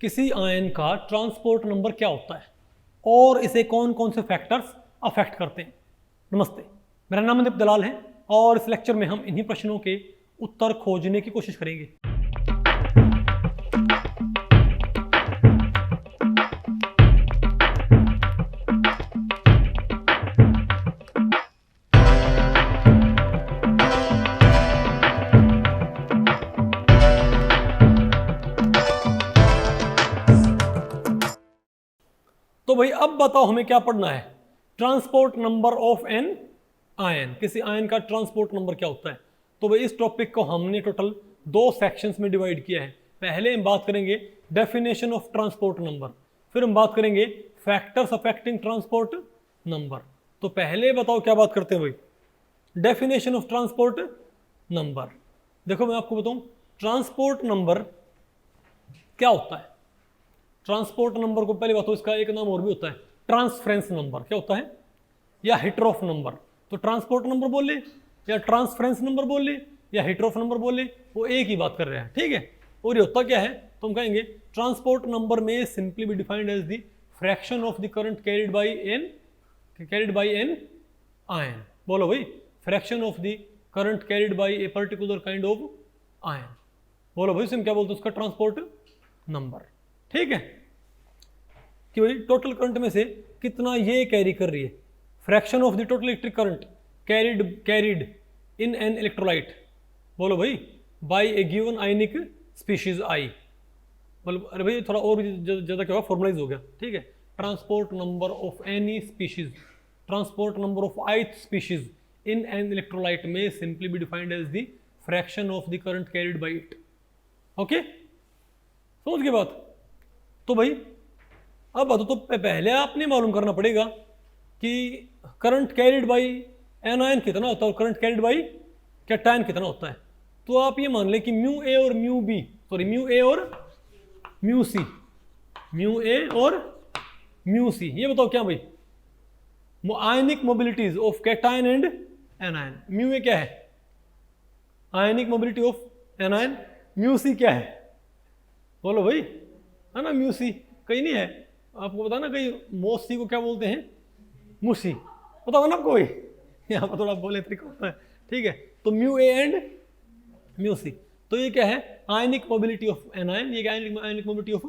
किसी आयन का transport number क्या होता है और इसे कौन कौन से फैक्टर्स अफेक्ट करते हैं। नमस्ते, मेरा नाम मनदीप दलाल है और इस लेक्चर में हम इन्हीं प्रश्नों के उत्तर खोजने की कोशिश करेंगे। तो भाई अब बताओ हमें क्या पढ़ना है। Transport number of an ion, किसी आयन का ट्रांसपोर्ट नंबर क्या होता है। तो भाई इस टॉपिक को हमने टोटल 2 सेक्शंस में डिवाइड किया है। पहले हम बात करेंगे डेफिनेशन ऑफ ट्रांसपोर्ट नंबर, फिर हम बात करेंगे फैक्टर्स अफेक्टिंग ट्रांसपोर्ट नंबर। तो पहले बताओ क्या बात करते हैं भाई, डेफिनेशन ऑफ ट्रांसपोर्ट नंबर। देखो मैं आपको बताऊं ट्रांसपोर्ट नंबर क्या होता है। ट्रांसपोर्ट नंबर को पहले बात हो, इसका एक नाम और भी होता है ट्रांसफरेंस नंबर। क्या होता है, या हिटरॉफ नंबर। तो ट्रांसपोर्ट नंबर बोल ले या ट्रांसफरेंस नंबर बोल ले या हिटरॉफ नंबर बोल ले, वो एक ही बात कर रहे हैं, ठीक है। और ये होता क्या है, तो हम कहेंगे ट्रांसपोर्ट नंबर में simply be defined as the fraction of the current carried by an ion. बोलो भाई, fraction of the current carried by a particular kind of ion. बोलो भाई, इसमें क्या बोलते हैं, उसका ट्रांसपोर्ट नंबर, ठीक है। कि भाई टोटल करंट में से कितना ये कैरी कर रही है, fraction of the total electric current carried in an electrolyte. बोलो भाई, बाय ए गिवन आयनिक स्पीशीज आई। मतलब अरे भाई थोड़ा और ज़्यादा क्या होगा, फॉर्मलाइज हो गया, ठीक है। Transport number of any species, transport number of ith species in an electrolyte में simply be defined as the fraction of the current carried by it. Okay, समझ गए बात। तो भाई अब बात तो पहले आपने मालूम करना पड़ेगा कि current carried by an ion कितना होता है और करंट कैरिड बाय कैटायन कितना होता है। तो आप ये मान लें कि म्यू ए और mu B, sorry mu A और म्यू सी, म्यू ए और म्यू सी। ये बताओ क्या भाई, ionic mobilities of cation and anion. Mu A क्या है, ionic mobility of anion. Mu C क्या है, बोलो भाई, है ना म्यू सी। कहीं नहीं है, आपको पता ना कहीं मोसी को क्या बोलते हैं, मुसी, पता होगा ना आपको भाई, यहाँ पर थोड़ा बोले तरीका होता है, ठीक है। तो mu A and mu C, तो ये क्या है, आयनिक मोबिलिटी ऑफ एनायन, ये आयनिक मोबिलिटी ऑफ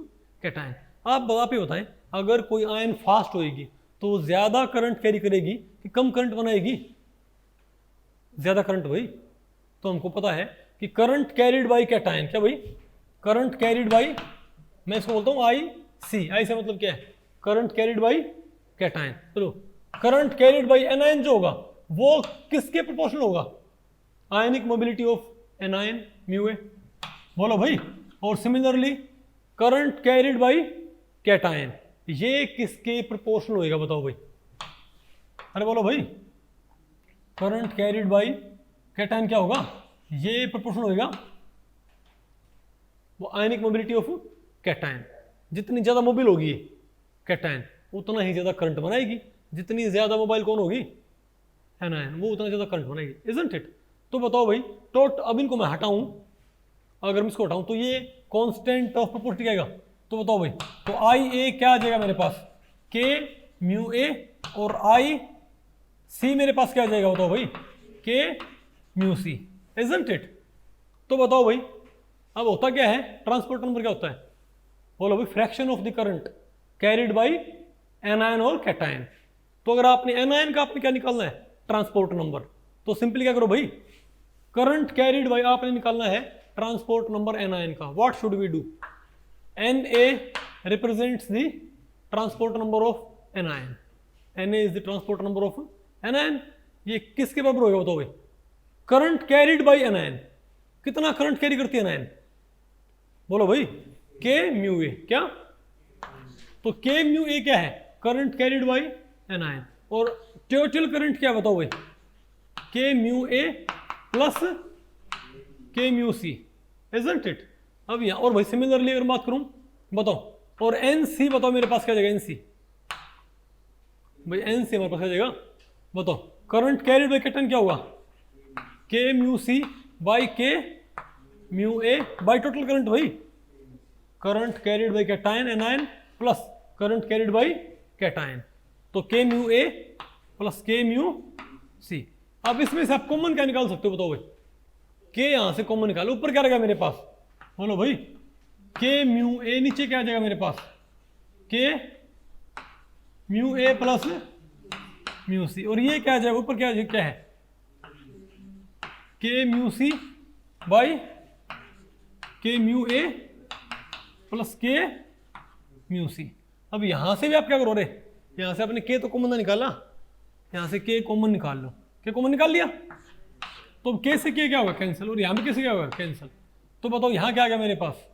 कैटायन। आप ही बताएं, अगर कोई आयन फास्ट होएगी तो ज्यादा करंट कैरी करेगी कि कम करंट बनाएगी, ज्यादा करंट भाई। तो हमको पता है कि करंट कैरिड बाय कैटायन, क्या भाई, करंट कैरिड बाय, मैं इसको बोलता हूँ आई सी। आई से मतलब क्या है, करंट कैरिड बाय कैटायन। चलो, करंट कैरिड बाय एनायन जो होगा वो किसके प्रोपोर्शनल होगा, आयनिक मोबिलिटी ऑफ एनायन म्यू ए। बोलो भाई, और similarly current carried bye cation, ये किसके प्रोपोर्शनल होएगा बताओ भाई। अरे बोलो भाई, करंट कैरिड बाय कैटायन क्या होगा, ये प्रोपोर्शनल होएगा वो आयनिक मोबिलिटी ऑफ कैटायन। जितनी ज्यादा मोबाइल होगी कैटायन उतना ही ज्यादा करंट बनाएगी, जितनी ज्यादा मोबाइल कौन होगी, एनायन, वो उतना ज्यादा करंट बनाएगी, इजंट इट। तो बताओ भाई, अब इनको मैं हटाऊं, अगर मैं इसको हटाऊं तो ये कांस्टेंट ऑफ प्रोपोर्शनल आएगा। तो बताओ भाई, तो आई ए क्या आ जाएगा मेरे पास, के म्यू ए, और आई सी मेरे पास क्या आ जाएगा बताओ भाई, के म्यू सी, इजंट इट। तो बताओ भाई, अब होता क्या है, ट्रांसपोर्ट नंबर क्या होता है, बोलो भाई, fraction of the current carried by anion और कैटायन। तो अगर आपने एनायन का आपने क्या निकालना है, ट्रांसपोर्ट नंबर, तो सिंपली क्या करो भाई, करंट कैरिड बाय आपने निकालना है ट्रांसपोर्ट नंबर एनायन का। What should we do, N A represents the transport number of anion, N A is the transport number of anion. ये किसके बराबर होगा बताओ भाई, करंट कैरिड बाय एनायन, कितना करंट कैरी करती है एनायन, बोलो भाई, के म्यू ए। क्या, तो के म्यू ए क्या है, करंट कैरिड बाय एनायन, और टोटल करंट क्या बताओ भाई, के mu A plus K mu C, isn't it. अब यहाँ और भाई सिमिलरली अगर बात करूं, बताओ, और एन सी बताओ मेरे पास क्या जाएगा, एन सी भाई, एन सी हमारे पास क्या जाएगा बताओ, करंट कैरिड बाय कैटायन क्या होगा, K mu C by K mu A by total current भाई, current carried by cation anion plus current carried by cation, तो K mu A plus K mu C. अब इसमें से आप common क्या निकाल सकते हो बताओ भाई, के यहां से कॉमन निकालो, ऊपर क्या रहेगा मेरे पास, बोलो भाई, के म्यू ए, नीचे क्या आ जाएगा मेरे पास, के म्यू ए प्लस म्यू सी, और ये क्या आ जाएगा ऊपर, क्या है, के म्यू सी बाई के mu A plus K mu C. अब यहां से भी आप क्या करो रे, यहां से आपने के तो कॉमन निकाला, यहां से के कॉमन निकाल लो, के कॉमन निकाल लिया, तो के से के क्या होगा, कैंसिल, और यहां पे के से क्या होगा, कैंसिल। तो बताओ यहां क्या आ गया मेरे पास,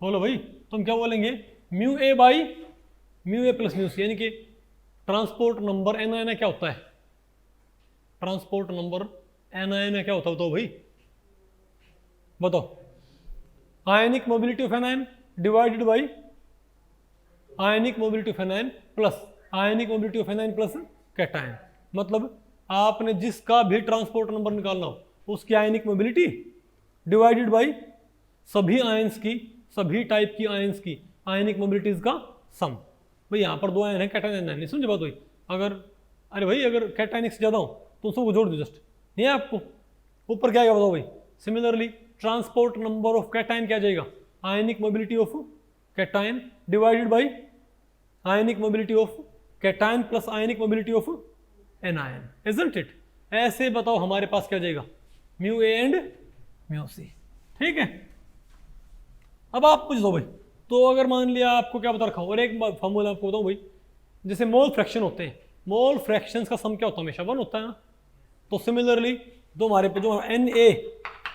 बोलो भाई, तुम क्या बोलेंगे, mu A by mu A plus mu C, यानी कि ट्रांसपोर्ट नंबर एनायन क्या होता है, ट्रांसपोर्ट नंबर एनायन क्या होता है बताओ भाई, बताओ, ionic mobility of anion divided by ionic mobility of anion plus ionic mobility of anion plus cation. मतलब आपने जिसका भी ट्रांसपोर्ट नंबर निकालना हो उसकी आयनिक मोबिलिटी डिवाइडेड बाई सभी आयंस की, सभी टाइप की आयंस की आयनिक मोबिलिटीज का सम। भाई यहाँ पर दो आयन है, कैटायन एनायन, नहीं समझे बात भाई, अगर अरे भाई अगर कैटायनिक से ज़्यादा हो तो सबको जोड़ दो, जस्ट नहीं है आपको, ऊपर क्या आएगा बताओ भाई। Similarly transport number of cation क्या जाएगा, ionic mobility of cation divided by ionic mobility of cation plus ionic mobility of anion, isn't it. ऐसे बताओ हमारे पास क्या जाएगा, mu A and mu C, ठीक है। अब आप पूछ दो भाई, तो अगर मान लिया आपको क्या बता रखा हूं, और एक फॉर्मूला आपको बताऊं भाई, जैसे मोल फ्रैक्शन होते हैं, मोल फ्रैक्शंस का सम क्या होता है, हमेशा 1 होता है ना। तो सिमिलरली दो हमारे पे जो N A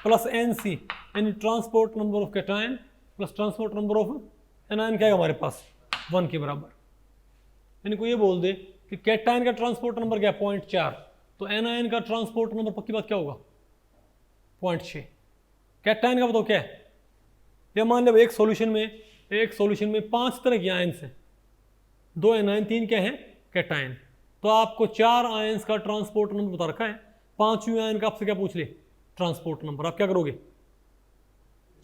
plus N C, यानी transport number of cation plus transport number of anion क्या है हमारे पास 1 के बराबर। यानी को ये बोल दे कि कैटायन का ट्रांसपोर्ट नंबर क्या है 0.4, तो एनायन का ट्रांसपोर्ट नंबर पक्की बात क्या होगा 0.6। कैटायन का बताओ क्या है, या मान लो एक सॉल्यूशन में 5 तरह की आयंस हैं, 2 एनायन 3 क्या है कैटायन, तो आपको 4 आयंस का ट्रांसपोर्ट नंबर बता रखा है, 5वीं आयन का आपसे क्या पूछ ले ट्रांसपोर्ट नंबर। आप क्या करोगे,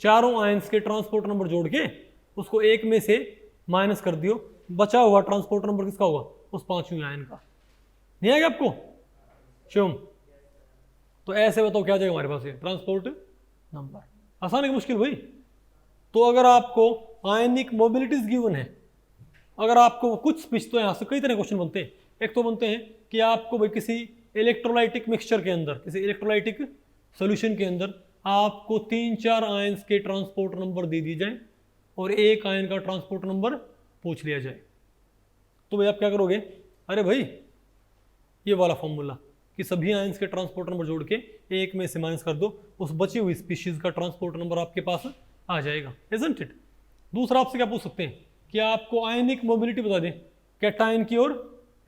चारों आयंस के ट्रांसपोर्ट नंबर जोड़ के उसको एक में से माइनस कर दियो, बचा हुआ ट्रांसपोर्ट नंबर किसका होगा, उस 5वीं आयन का। नहीं आएगा आपको श्योम, तो ऐसे बताओ क्या जाएगा हमारे पास ये ट्रांसपोर्ट नंबर। आसान है कि मुश्किल भाई। तो अगर आपको आयनिक मोबिलिटीज गिवन है, अगर आपको कुछ स्पीच, तो यहाँ से कई तरह क्वेश्चन बनते हैं। एक तो बनते हैं कि आपको भाई किसी इलेक्ट्रोलाइटिक मिक्सचर के अंदर, किसी इलेक्ट्रोलाइटिक सोल्यूशन के अंदर आपको 3-4 आयंस के ट्रांसपोर्ट नंबर दे दी जाए और एक आयन का ट्रांसपोर्ट नंबर पूछ लिया जाए, तो भाई आप क्या करोगे, अरे भाई ये वाला फॉर्मूला कि सभी आयंस के ट्रांसपोर्ट नंबर जोड़ के एक में से माइनस कर दो, उस बची हुई स्पीशीज का ट्रांसपोर्ट नंबर आपके पास आ जाएगा, इजंट इट। दूसरा आपसे क्या पूछ सकते हैं कि आपको आयनिक मोबिलिटी बता दें कैटायन की और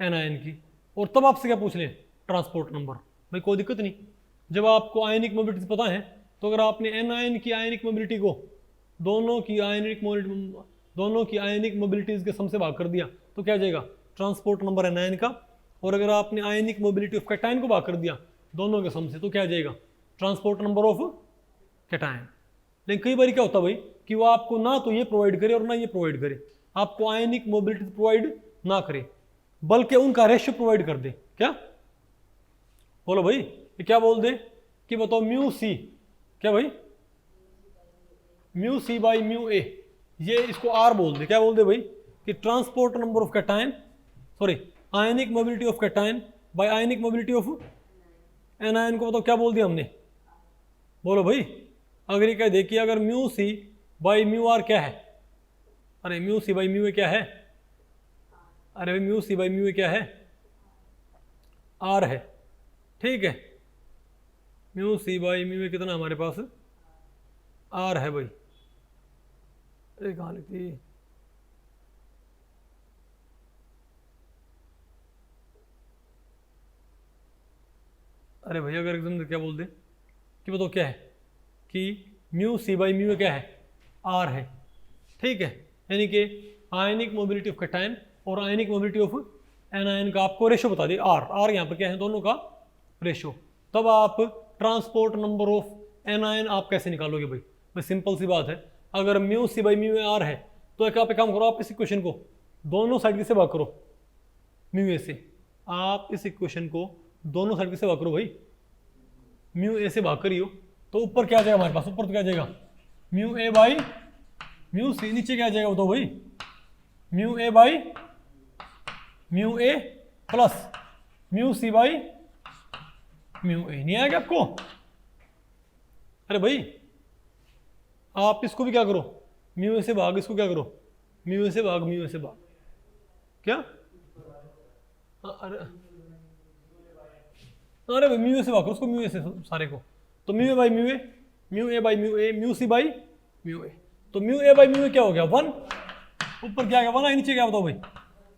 एनायन की, और तब आपसे क्या पूछ लें ट्रांसपोर्ट नंबर। भाई कोई दिक्कत नहीं, जब आपको आयनिक मोबिलिटी पता है तो अगर आपने एनायन की आयनिक मोबिलिटी को दोनों की आयनिक मोबिलिटीज के सम से भाग कर दिया तो क्या जाएगा ट्रांसपोर्ट नंबर एनायन का, और अगर आपने आयनिक मोबिलिटी ऑफ कैटायन को भाग कर दिया दोनों के सम से तो क्या जाएगा ट्रांसपोर्ट नंबर ऑफ कैटायन। लेकिन कई बार क्या होता है भाई कि वो आपको ना तो ये प्रोवाइड करे और ना ये प्रोवाइड करे, आपको आयनिक मोबिलिटी प्रोवाइड ना करे बल्कि उनका रेशियो प्रोवाइड कर दे। क्या बोलो भाई, ये क्या बोल दे कि बताओ म्यू सी, क्या भाई म्यू सी बाई म्यू ए, ये इसको आर बोल दे। क्या बोल दे भाई कि transport number of cation, sorry ionic mobility of cation by ionic mobility of anion को बताओ क्या बोल दिया हमने, बोलो भाई। अगर ये कह दे कि अगर mu C by mu R क्या है, अरे mu C by mu A क्या है, अरे भाई mu C by mu A क्या है आर है, ठीक है। Mu C by mu A कितना हमारे पास आर है भाई, अरे कहाँ लिखती है, अरे भैया अगर एकदम क्या बोल दे कि बताओ क्या है कि म्यू सी बाई म्यू क्या है आर है, ठीक है। यानी कि आयनिक मोबिलिटी ऑफ कैटायन और आयनिक मोबिलिटी ऑफ एनायन का आपको रेशो बता दिए आर यहाँ पर क्या है दोनों का रेशो। तब आप ट्रांसपोर्ट नंबर ऑफ एनायन आप कैसे निकालोगे भाई, भाई सिंपल सी बात है, अगर mu C by mu A R है तो एक आप एक काम करो, आप इस इक्वेशन को दोनों साइड से भाग करो म्यू ए से। आप इस इक्वेशन को दोनों साइड से भाग करो भाई, म्यू ए से भाग करियो तो ऊपर क्या आ जाएगा हमारे पास, ऊपर तो क्या आ जाएगा mu A by mu C, नीचे क्या आ जाएगा बताओ भाई mu A by mu A plus mu C by mu A. नहीं आएगा आपको? अरे भाई आप इसको भी क्या करो, म्यू ए से भाग, इसको क्या करो म्यू ए से भाग, म्यू ए से भाग क्या, अरे भाई म्यू ए से भाग करो उसको, म्यू ए से सारे को, तो mu A by mu A, mu A by mu A, mu C by mu A, तो mu A by mu A क्या हो गया 1, ऊपर क्या गया 1 है, नीचे क्या बताओ भाई,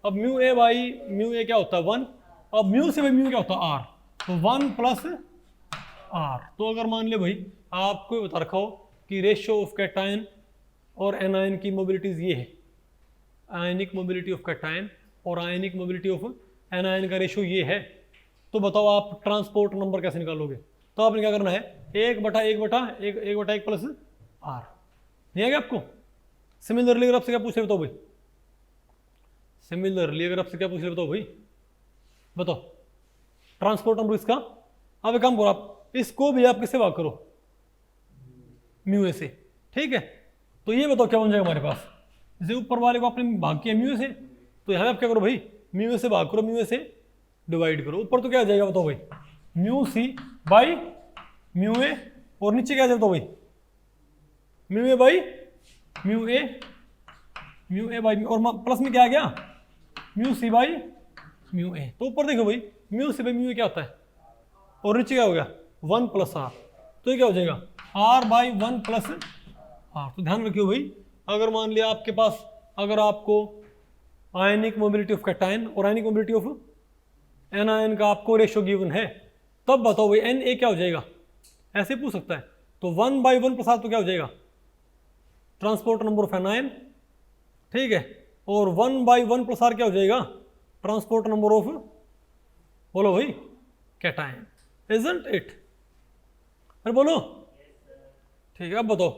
अब mu A by mu A क्या होता है 1, अब म्यू से बाई म्यू क्या होता है आर, तो 1 प्लस आर। तो अगर मान ले भाई आपको बता रखा हो कि रेशियो ऑफ कैटायन और एनायन की मोबिलिटीज ये है, आयनिक मोबिलिटी ऑफ कैटायन और आयनिक मोबिलिटी ऑफ एनायन का रेशियो ये है, तो बताओ आप ट्रांसपोर्ट नंबर कैसे निकालोगे? तो आपने क्या करना है 1/1 प्लस आर। नहीं आएगा आपको? सिमिलरली अगर आपसे क्या पूछ रहे बताओ भाई, सिमिलरली अगर आपसे क्या पूछ रहे बताओ भाई, बताओ ट्रांसपोर्ट नंबर इसका, आप एक काम करो, आप इसको भी आप किससे भाग करो म्यू ए से, ठीक है। तो ये बताओ क्या बन जाएगा हमारे पास, जैसे ऊपर वाले को आपने भाग किया म्यू ए से, तो यहाँ आप क्या करो भाई म्यू ए से भाग करो, म्यू ए से डिवाइड करो, ऊपर तो क्या आ जाएगा बताओ भाई म्यू सी बाई म्यू ए, और नीचे क्या आ जाएगा भाई mu A by mu A, mu A by और प्लस में क्या आ गया mu C by mu A. तो ऊपर देखो भाई mu C by mu A क्या होता है, और नीचे क्या हो गया 1 प्लस आर, तो ये क्या हो जाएगा आर बाई 1 प्लस आर। तो ध्यान रखियो भाई, अगर मान लिया आपके पास, अगर आपको आयनिक मोबिलिटी ऑफ कैटायन और आयनिक मोबिलिटी ऑफ एनायन का आपको रेशियो गिवन है, तब बताओ भाई एन ए क्या हो जाएगा, ऐसे पूछ सकता है। तो 1/1 प्लस आर तो क्या हो जाएगा ट्रांसपोर्ट नंबर ऑफ एनायन, ठीक है, और 1/1 प्लस आर क्या हो जाएगा ट्रांसपोर्ट नंबर ऑफ, बोलो भाई कैटायन, इजंट इट? अरे बोलो, ठीक है। अब बताओ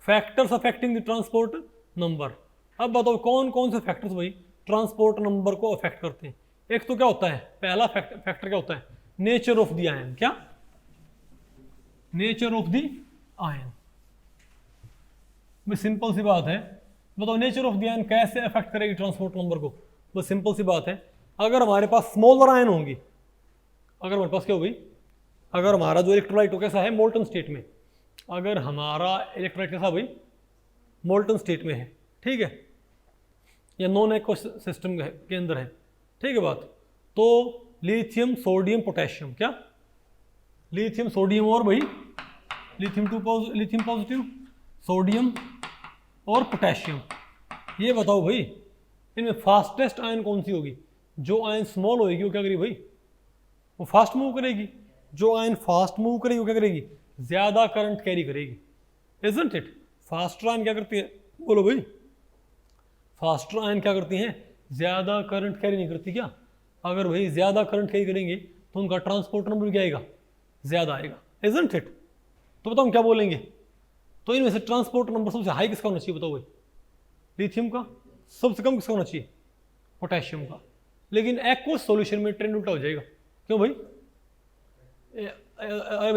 factors affecting the transport number, अब बताओ कौन कौन से फैक्टर्स भाई ट्रांसपोर्ट नंबर को अफेक्ट करते हैं। एक तो क्या होता है, पहला फैक्टर क्या होता है नेचर ऑफ द आयन, क्या नेचर ऑफ द आयन, बस सिंपल सी बात है, बताओ नेचर ऑफ द आयन कैसे अफेक्ट करेगी ट्रांसपोर्ट नंबर को। बस सिंपल सी बात है, अगर हमारे पास स्मॉलर आयन होंगी, अगर हमारे पास क्या होगी, अगर हमारा जो इलेक्ट्रोलाइट हो कैसा है मोल्टन स्टेट में, अगर हमारा इलेक्ट्रोलाइट कैसा भाई मोल्टन स्टेट में है, ठीक है, या नॉन एक्वस सिस्टम के अंदर है, ठीक है बात, तो लिथियम सोडियम पोटेशियम, क्या लिथियम सोडियम और भाई लिथियम पॉजिटिव सोडियम और पोटेशियम, ये बताओ भाई इनमें फास्टेस्ट आयन कौन सी होगी। जो आयन स्मॉल होगी वो क्या करेगी भाई, वो फास्ट मूव करेगी, जो आयन फास्ट मूव करेगी वो क्या करेगी ज्यादा करंट कैरी करेगी, इजंट इट? फास्टर आयन क्या करती है, बोलो भाई फास्टर आयन क्या करती हैं ज्यादा करंट कैरी नहीं करती क्या? अगर भाई ज्यादा करंट कैरी करेंगे तो उनका ट्रांसपोर्ट नंबर क्या आएगा ज्यादा आएगा, इजंट इट? तो बताओ हम क्या बोलेंगे, तो इनमें से ट्रांसपोर्ट नंबर सबसे हाई किसका होना चाहिए बताओ भाई, लिथियम का, सबसे कम किसका होना चाहिए पोटेशियम का। लेकिन एक्वस सॉल्यूशन में ट्रेंड उल्टा हो जाएगा, क्यों भाई,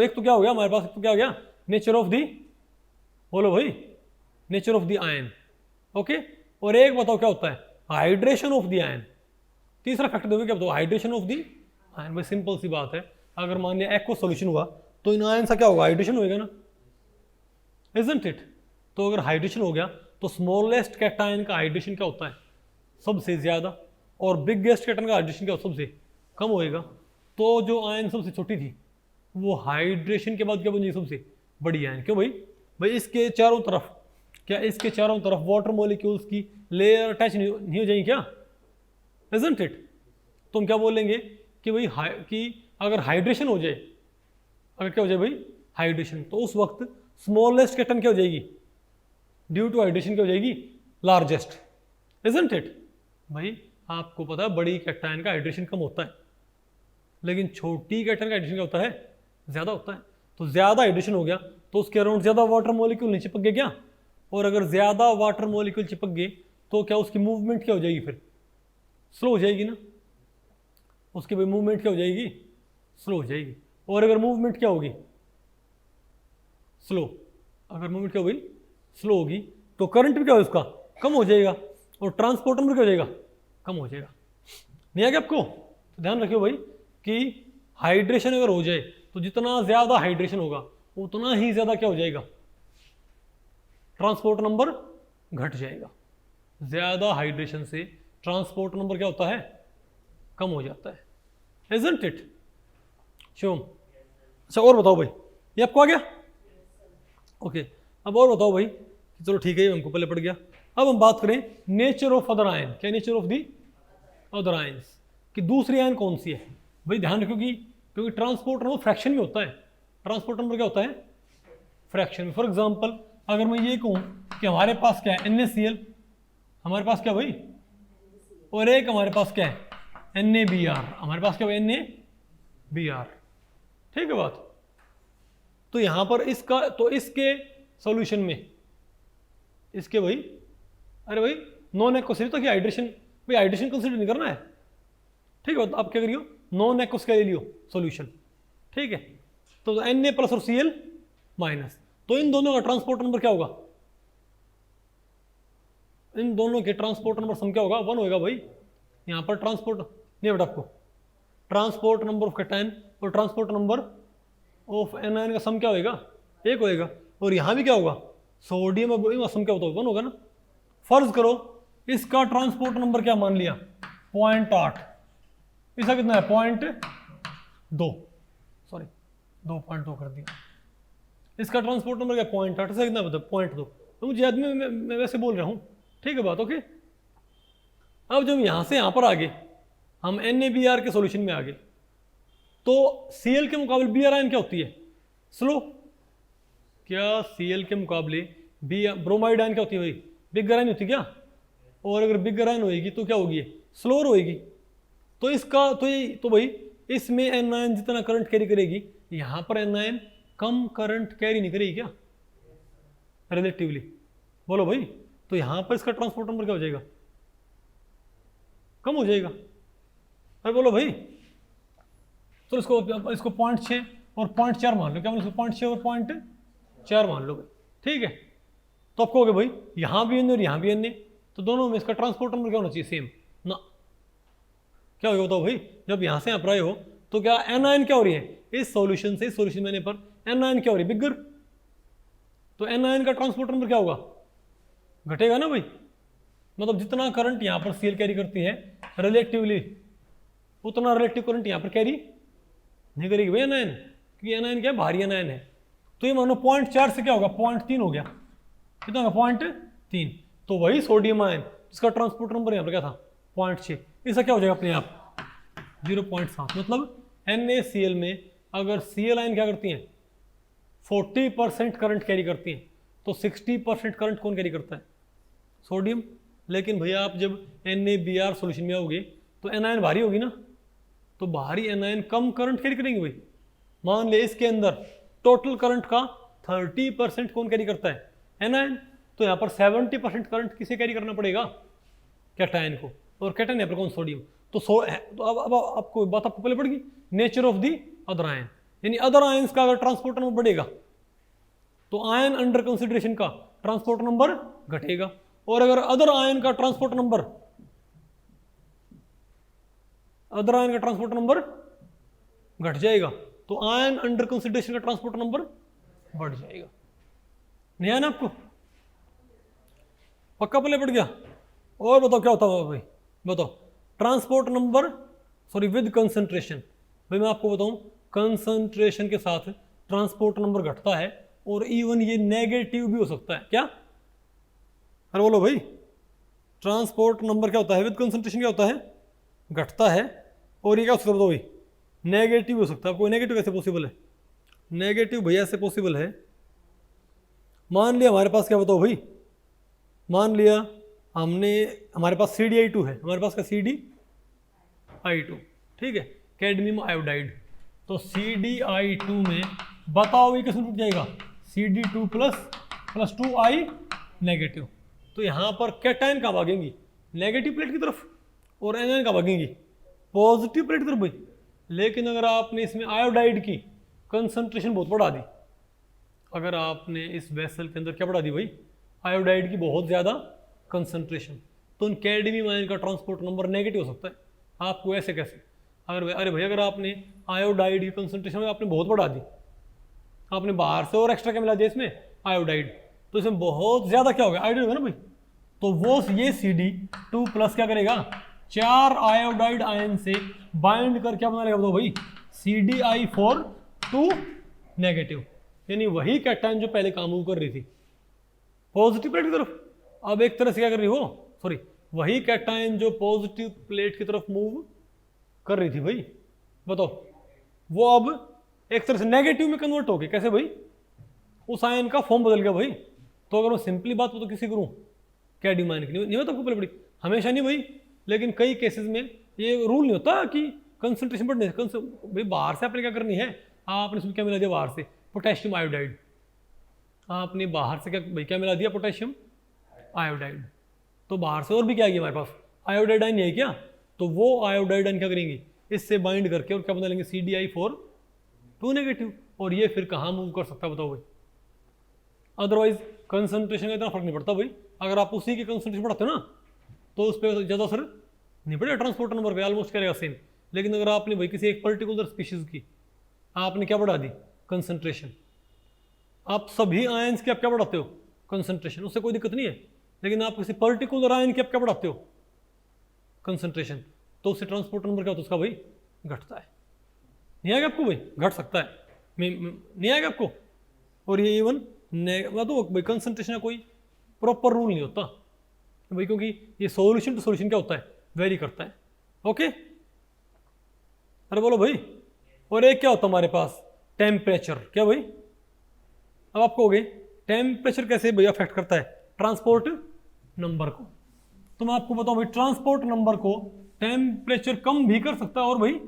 एक तो क्या हो गया हमारे पास, एक तो क्या हो गया नेचर ऑफ दी, बोलो भाई nature of the ion, okay, और एक बताओ क्या होता है हाइड्रेशन ऑफ द आयन, तीसरा फैक्टर देखो क्या बताओ हाइड्रेशन ऑफ द आयन। भाई सिंपल सी बात है, अगर मान लिया एक्वस सॉल्यूशन हुआ तो इन आयन सा क्या होगा हाइड्रेशन होएगा ना, इजंट इट? तो अगर हाइड्रेशन हो गया तो स्मॉलेस्ट कैटायन का हाइड्रेशन क्या होता है सबसे ज्यादा, और बिगेस्ट कैटायन का हाइड्रेशन क्या सबसे कम होएगा। तो जो आयन सबसे छोटी थी वो हाइड्रेशन के बाद क्या बन जाएगी सबसे बड़ी आयन, क्यों भाई, भाई इसके चारों तरफ, क्या इसके चारों तरफ वाटर मॉलिक्यूल्स की लेयर अटैच नहीं हो जाएगी क्या, इजंट इट? तो हम क्या बोलेंगे कि भाई कि अगर हाइड्रेशन हो जाए, अगर क्या हो जाए भाई हाइड्रेशन, तो उस वक्त स्मॉलेस्ट कैटन क्या हो जाएगी ड्यू टू हाइड्रेशन क्या हो जाएगी लार्जेस्ट, इजंट इट? भाई आपको पता है बड़ी कैटायन का हाइड्रेशन कम होता है, लेकिन छोटी कैटायन का हाइड्रेशन क्या होता है ज़्यादा होता है। तो ज़्यादा हाइड्रेशन हो गया तो उसके अराउंड ज़्यादा वाटर मॉलिक्यूल नहीं चिपक गए क्या, और अगर ज़्यादा वाटर मॉलिक्यूल चिपक गए तो क्या उसकी मूवमेंट क्या हो जाएगी, फिर स्लो हो जाएगी ना, उसकी भाई मूवमेंट क्या हो जाएगी, स्लो हो जाएगी। और अगर मूवमेंट क्या होगी, स्लो, अगर मूवमेंट क्या होगी, स्लो होगी, तो करंट भी क्या हो उसका कम हो जाएगा और ट्रांसपोर्ट नंबर क्या हो जाएगा, कम हो जाएगा। नहीं आ गया आपको? तो ध्यान रखियो भाई कि हाइड्रेशन अगर हो जाए तो जितना ज़्यादा हाइड्रेशन होगा उतना ही ज़्यादा क्या हो जाएगा, ट्रांसपोर्ट नंबर घट जाएगा। ज़्यादा हाइड्रेशन से ट्रांसपोर्ट नंबर क्या होता है, कम हो जाता है। Isn't it? शिवम, अच्छा और बताओ भाई, ये आपको आ गया? ओके, अब और बताओ भाई, चलो ठीक है, हमको पहले पड़ गया। अब हम बात करें नेचर ऑफ अदर आयन। क्या nature of the other ions, कि दूसरी आयन कौन सी है भाई। ध्यान रखो कि क्योंकि ट्रांसपोर्ट नंबर फ्रैक्शन में होता है, ट्रांसपोर्ट नंबर क्या होता है, फ्रैक्शन। फॉर एग्जांपल अगर मैं ये कहूँ कि हमारे पास क्या है NaCl, हमारे पास क्या भाई, और एक हमारे पास क्या है NaBr, हमारे पास क्या है NaBr, ठीक है बात। तो यहां पर इसका, तो इसके सॉल्यूशन में इसके भाई, अरे भाई नॉन एक्वस तो क्या हाइड्रेशन, भाई हाइड्रेशन कंसीडर नहीं करना है, ठीक है। आप क्या करियो, नॉन एक्वस का ले लियो सॉल्यूशन, ठीक है। तो Na प्लस और Cl माइनस, तो इन दोनों का ट्रांसपोर्ट नंबर क्या होगा, इन दोनों के ट्रांसपोर्ट नंबर सम क्या होगा, 1 होगा भाई। यहाँ पर ट्रांसपोर्ट नहीं बेटा आपको, ट्रांसपोर्ट नंबर ऑफ कैटायन और ट्रांसपोर्ट नंबर ऑफ एनायन का सम क्या होगा, 1 होएगा। और यहाँ भी क्या होगा, सोडियम और सम क्या होता है, 1 होगा ना। फर्ज करो इसका ट्रांसपोर्ट नंबर क्या मान लिया, 0.8, इसका कितना है 0.2, सॉरी 2.2 कर दिया। इसका ट्रांसपोर्ट नंबर क्या 0.8, इसका कितना बता 0.2, तो मुझे याद में मैं वैसे बोल रहा हूँ, ठीक है बात, ओके। अब जब यहाँ से यहाँ पर आ गए, हम NaBr के सॉल्यूशन में आ गए, तो Cl के मुकाबले Br आयन क्या होती है, स्लो। क्या Cl के मुकाबले ब्रोमाइड आयन क्या होती है भाई, बिगर आयन होती है क्या। और अगर बिगर आयन होएगी तो क्या होगी, स्लोअर होएगी। तो इसका तो भाई इसमें एन आयन जितना करंट कैरी करेगी, यहाँ पर an ion come current carry नहीं करेगी क्या, रिलेटिवली, बोलो भाई। तो यहाँ पर इसका ट्रांसपोर्ट नंबर क्या हो जाएगा, कम हो जाएगा। अरे बोलो भाई, तो इसको 0.6 और 0.4 मान लो, क्या मान लो, 0.6 और 0.4 मान लो भाई, ठीक है। तो आप कहोगे भाई यहाँ भी एन और यहाँ भी एन, तो दोनों में इसका ट्रांसपोर्ट नंबर क्या होना चाहिए, सेम ना। क्या होगा बताओ भाई, जब यहाँ से यहाँ पर आए हो तो क्या एन आयन क्या हो रही है, इस सॉल्यूशन से इस सॉल्यूशन में आने पर एन आयन क्या हो रही है, बिगर। तो एन आयन का ट्रांसपोर्ट नंबर क्या होगा, घटेगा ना भाई। मतलब जितना करंट यहाँ पर Cl कैरी करती है रिलेटिवली, उतना रिलेटिव करंट यहाँ पर कैरी नहीं करेगी भाई एन आयन, क्योंकि एन आयन क्या है, भारी एन आयन है। तो ये मानो 0.4 से क्या होगा, 0.3 हो गया, कितना होगा 0.3। तो वही सोडियम आयन जिसका ट्रांसपोर्ट नंबर यहाँ पर क्या था 0.6, इसका क्या हो जाएगा अपने आप 0.7। मतलब NaCl में अगर Cl आयन क्या करती हैं 40% करंट कैरी करती हैं, तो 60% करंट कौन कैरी करता है, सोडियम। लेकिन भैया आप जब NaBr सॉल्यूशन में आओगे तो एनायन भारी होगी ना, तो भारी एनायन कम करंट कैरी करेंगे भाई। मान ले इसके अंदर टोटल करंट का 30% कौन कैरी करता है, एनायन। तो यहाँ पर 70% करंट किसे कैरी करना पड़ेगा, कैटायन को, और कैटायन यहाँ पर कौन, सोडियम। तो अब आपको बात आपको पहले पड़ेगी, nature of the other ion, यानी अदर आयंस का अगर ट्रांसपोर्ट नंबर बढ़ेगा तो आयन अंडर कंसिडरेशन का ट्रांसपोर्ट नंबर घटेगा। और अगर अदर आयन का ट्रांसपोर्ट नंबर घट जाएगा तो आयन अंडर कंसिडरेशन का ट्रांसपोर्ट नंबर बढ़ जाएगा। नहीं आया ना आपको, पक्का पहले पड़ गया। और बताओ क्या होता है भाई, बताओ transport number, sorry with concentration. भाई मैं आपको बताऊं, कंसंट्रेशन के साथ ट्रांसपोर्ट नंबर घटता है और इवन ये नेगेटिव भी हो सकता है। क्या, अरे बोलो भाई, ट्रांसपोर्ट नंबर क्या होता है विद कंसंट्रेशन, क्या होता है घटता है, और ये क्या हो सकता है बताओ भाई, नेगेटिव हो सकता है। आपको नेगेटिव कैसे पॉसिबल है, नेगेटिव भैया ऐसे पॉसिबल है, मान लिया हमारे पास क्या बताओ भाई, मान लिया हमारे पास CdI2 है, हमारे पास क्या CdI2, ठीक है, कैडमियम आयोडाइड। तो CdI2 में बताओ ये किसमें टूट जाएगा, CD2 प्लस 2I नेगेटिव। तो यहाँ पर कैटायन कहाँ भागेंगी, नेगेटिव प्लेट की तरफ, और एनायन कहाँ भागेंगी, पॉजिटिव प्लेट की तरफ भाई। लेकिन अगर आपने इसमें आयोडाइड की कंसंट्रेशन बहुत बढ़ा दी, अगर आपने इस वेसल के अंदर क्या बढ़ा दी भाई, आयोडाइड की बहुत ज़्यादा कंसंट्रेशन, तो उन कैडमियम आयन का ट्रांसपोर्ट नंबर नेगेटिव हो सकता है। आपको ऐसे कैसे, अरे भाई अगर आपने आयोडाइड की कंसंट्रेशन आपने बहुत बढ़ा दी, आपने बाहर से और एक्स्ट्रा क्या मिला दिया इसमें, आयोडाइड, तो इसमें बहुत ज़्यादा क्या हो गया, आयोडाइड होगा ना भाई। तो वो ये CD2 प्लस क्या करेगा, 4 आयोडाइड आयन से बाइंड कर क्या बना लेगा बताओ भाई, CDI4 नेगेटिव। यानी वही कैटायन जो पहले काम कर रही थी पॉजिटिव प्लेट की तरफ, अब एक तरह से क्या कर रही हो, सॉरी वही कैटायन जो पॉजिटिव प्लेट की तरफ मूव कर रही थी भाई, बताओ वो अब एक तरह से नेगेटिव में कन्वर्ट हो गई। कैसे भाई, उस आयन का फॉर्म बदल गया भाई। तो अगर मैं सिंपली बात तो किसी करूँ, कैडमियम आयन की नहीं होता आपको पहले बड़ी, हमेशा नहीं भाई, लेकिन कई केसेस में ये रूल नहीं होता कि कंसंट्रेशन बढ़ने भाई, बाहर से आपने क्या करनी है, आपने इसमें क्या मिला दिया बाहर से, पोटेशियम आयोडाइड, आपने बाहर से क्या भाई क्या मिला दिया, पोटेशियम आयोडाइड। तो बाहर से और भी क्या है हमारे पास, आयोडाइड आयन है क्या, तो वो आयोडाइड आयन क्या करेंगे, इससे बाइंड करके और क्या बना लेंगे, CDI4 नेगेटिव। और ये फिर कहाँ मूव कर सकता है बताओ भाई, अदरवाइज कंसंट्रेशन का इतना फर्क नहीं पड़ता भाई। अगर आप उसी की कंसंट्रेशन बढ़ाते हो ना, तो उस पर ज़्यादा असर नहीं पड़ेगा, ट्रांसपोर्ट नंबर पे ऑलमोस्ट करेगा सेम। लेकिन अगर आपने भाई किसी एक पर्टिकुलर स्पीशीज की आपने क्या बढ़ा दी, कंसंट्रेशन, आप सभी आयंस की आप क्या बढ़ाते हो, कंसंट्रेशन, उससे कोई दिक्कत नहीं है। लेकिन आप किसी पर्टिकुलर आयन की आप क्या बढ़ाते हो, कंसंट्रेशन, तो उससे ट्रांसपोर्ट नंबर क्या होता है उसका भाई, घटता है। नहीं आएगा आपको भाई, घट सकता है, नहीं आएगा आपको। और ये इवन तो भाई कंसंट्रेशन का कोई प्रॉपर रूल नहीं होता भाई, क्योंकि ये सॉल्यूशन टू सॉल्यूशन क्या होता है, वेरी करता है। ओके, अरे बोलो भाई। और एक क्या होता है हमारे पास, टेम्परेचर। क्या भाई, अब आपको हो गई टेम्परेचर कैसे भाई अफेक्ट करता है ट्रांसपोर्ट नंबर को। तो मैं आपको बताऊं भाई, ट्रांसपोर्ट नंबर को टेम्परेचर कम भी कर सकता है और भाई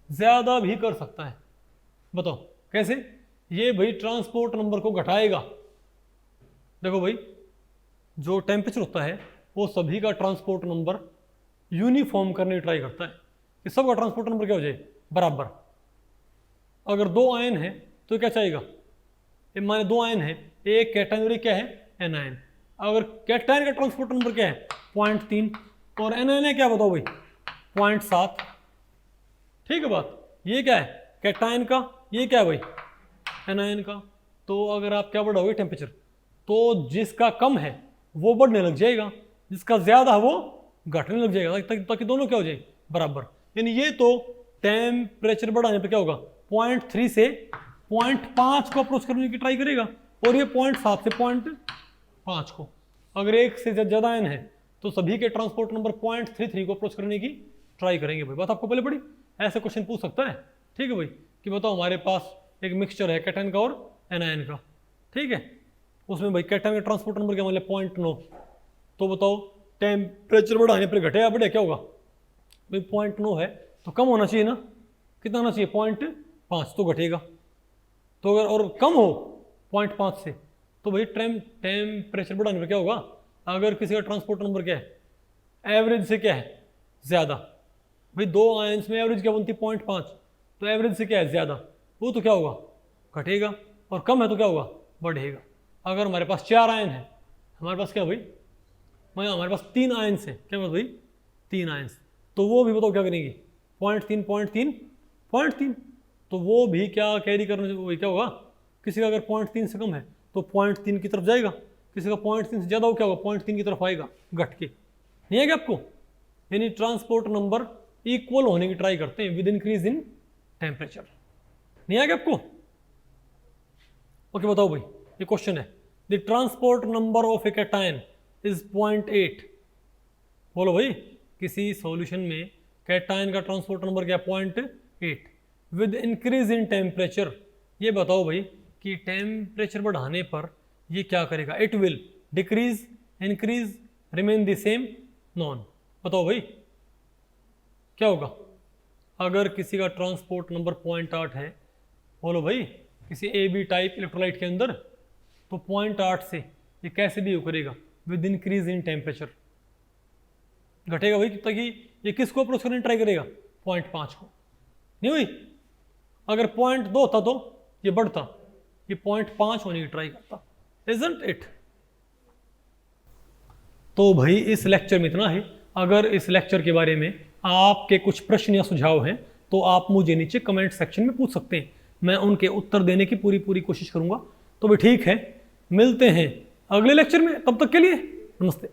ज्यादा भी कर सकता है। बताओ कैसे, ये भाई ट्रांसपोर्ट नंबर को घटाएगा। देखो भाई, जो टेम्परेचर होता है वो सभी का ट्रांसपोर्ट नंबर यूनिफॉर्म करने की ट्राई करता है कि सबका ट्रांसपोर्ट नंबर क्या हो जाए, बराबर। अगर दो आयन है तो क्या चाहिएगा, माने दो आयन है, एक कैटायन और एक क्या है, एनायन। अगर कैटायन का ट्रांसपोर्ट नंबर क्या है 0.3 और एनायन है क्या बताओ भाई 0.7। ठीक है बात, ये क्या है कैटायन का, ये क्या है भाई एनायन का। तो अगर आप क्या बढ़ाओगे टेम्परेचर, तो जिसका कम है वो बढ़ने लग जाएगा, जिसका ज्यादा है वो घटने लग जाएगा, ताकि दोनों क्या हो जाए, बराबर। यानी ये तो टेम्परेचर बढ़ाने पे क्या होगा, 0.3 से 0.5 को अप्रोच करने की ट्राई करेगा, और ये 0.7 से 0.5 को। अगर एक से ज्यादा आयन है तो सभी के ट्रांसपोर्ट नंबर 0.33 को अप्रोच करने की ट्राई करेंगे भाई। बात आपको पहले पड़ी, ऐसे क्वेश्चन पूछ सकता है। ठीक है भाई, कि बताओ हमारे पास एक मिक्सचर है कैटायन का और एनायन का, ठीक है, उसमें भाई कैटायन का ट्रांसपोर्ट नंबर क्या मान लिया 0.9, तो बताओ टेम्परेचर बढ़ाने पर घटे या बढ़े, क्या होगा भाई 0.9 है तो कम होना चाहिए ना, कितना होना चाहिए 0.5, तो घटेगा। तो अगर और कम हो 0.5 से तो भाई टेम्परेचर बढ़ाने पर क्या होगा, अगर किसी का ट्रांसपोर्ट नंबर क्या है एवरेज से क्या है ज़्यादा, भाई दो आयंस में एवरेज क्या बनती है 0.5, तो एवरेज से क्या है ज़्यादा, वो तो क्या होगा घटेगा, और कम है तो क्या होगा बढ़ेगा। अगर हमारे पास 4 आयन है, हमारे पास क्या भाई, हमारे पास 3 आयंस है, क्या बात भाई 3 आयंस, तो वो भी बताओ क्या करेंगे 0.3 तो वो भी क्या कैरी करने से वही क्या होगा, किसी का अगर 0.3 से कम है तो 0.3 की तरफ जाएगा, किसी का 0.3 से ज़्यादा हो क्या होगा 0.3 की तरफ आएगा घट के। नहीं है क्या आपको, यानी ट्रांसपोर्ट नंबर इक्वल होने की ट्राई करते हैं विद इंक्रीज इन टेम्परेचर। नहीं है क्या आपको, ओके बताओ भाई, ये क्वेश्चन है, the transport number of A cation is 0.8। बोलो भाई, किसी सॉल्यूशन में कैटायन का ट्रांसपोर्ट नंबर क्या 0.8 विद इंक्रीज इन टेम्परेचर। ये बताओ भाई कि टेम्परेचर बढ़ाने पर ये क्या करेगा, it will decrease, increase, remain the same, non. बताओ भाई क्या होगा अगर किसी का ट्रांसपोर्ट नंबर 0.8 है, बोलो भाई किसी ए बी टाइप इलेक्ट्रोलाइट के अंदर, तो 0.8 से ये कैसे भी करेगा विद इंक्रीज इन टेम्परेचर, घटेगा भाई ताकि ये किसको अप्रोच करने ट्राई करेगा, 0.5 को। नहीं हुई, अगर 0.2 होता तो ये बढ़ता, ये 0.5 होने की ट्राई करता, इजंट इट। तो भाई इस लेक्चर में इतना है। अगर इस लेक्चर के बारे में आपके कुछ प्रश्न या सुझाव हैं तो आप मुझे नीचे कमेंट सेक्शन में पूछ सकते हैं, मैं उनके उत्तर देने की पूरी कोशिश करूंगा। तो भी ठीक है, मिलते हैं अगले लेक्चर में, तब तक के लिए नमस्ते।